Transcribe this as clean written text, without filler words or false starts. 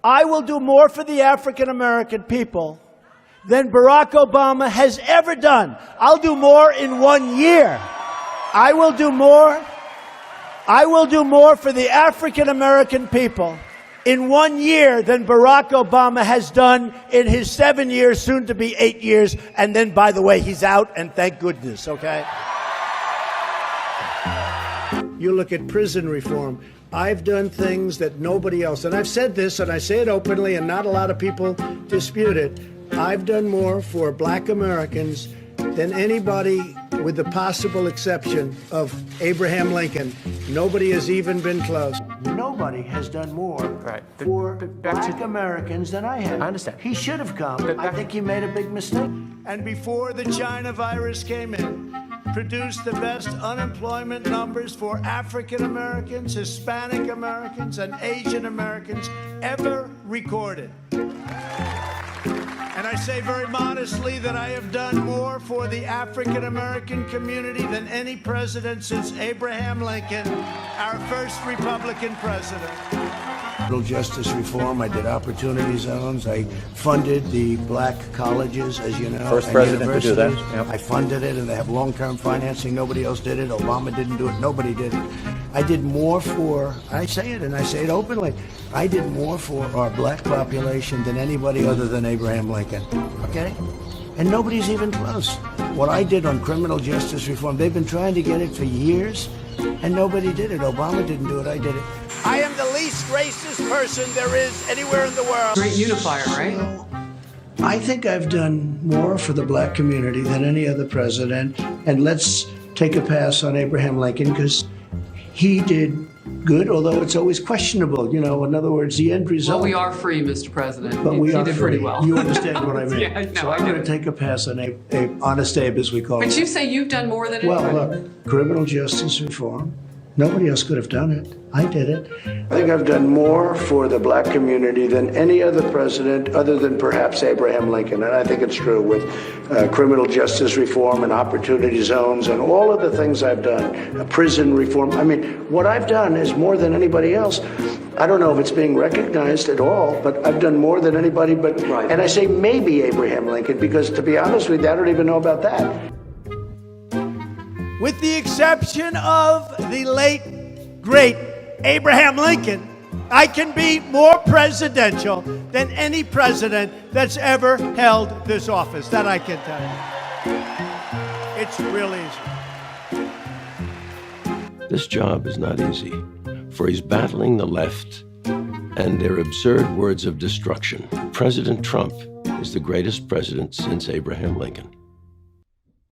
I will do more for the African American people than Barack Obama has ever done. I'll do more in 1 year. I will do more for the African American people in 1 year than Barack Obama has done in his 7 years, soon to be 8 years. And then, by the way, he's out, and thank goodness, okay? You look at prison reform. I've done things that nobody else, and I've said this, and I say it openly, and not a lot of people dispute it. I've done more for black Americans than anybody, with the possible exception of Abraham Lincoln. Nobody has even been close. Nobody has done more for black Americans than I have. I understand. He should have come. I think he made a big mistake. And before the China virus came in, produced the best unemployment numbers for African Americans, Hispanic Americans, and Asian Americans ever recorded. And I say very modestly that I have done more for the African American community than any president since Abraham Lincoln, our first Republican president. Justice reform. I did opportunity zones. I funded the black colleges, as you know. First president to do that. Yep. I funded it, and they have long-term financing. Nobody else did it. Obama didn't do it. Nobody did it. I did more for, I say it, and I say it openly, I did more for our black population than anybody other than Abraham Lincoln, okay? And nobody's even close. What I did on criminal justice reform, they've been trying to get it for years, and nobody did it. Obama didn't do it, I did it. I am the least racist person there is anywhere in the world. Great unifier, right? I think I've done more for the black community than any other president, and let's take a pass on Abraham Lincoln, because he did good, although it's always questionable. You know, in other words, the end result. Well, we are free, Mr. President. But we are did free. pretty well. You understand what I mean? Yeah, no, so I I'm going do. to take a pass on Honest Abe, as we call it. But you say you've done more than anybody. Well, look, criminal justice reform. Nobody else could have done it. I did it. I think I've done more for the black community than any other president other than perhaps Abraham Lincoln. And I think it's true with criminal justice reform and opportunity zones and all of the things I've done, prison reform. I mean, what I've done is more than anybody else. I don't know if it's being recognized at all, but I've done more than anybody but, and I say maybe Abraham Lincoln, because to be honest with you, I don't even know about that. With the exception of the late, great Abraham Lincoln, I can be more presidential than any president that's ever held this office. That I can tell you. It's real easy. This job is not easy, for he's battling the left and their absurd words of destruction. President Trump is the greatest president since Abraham Lincoln.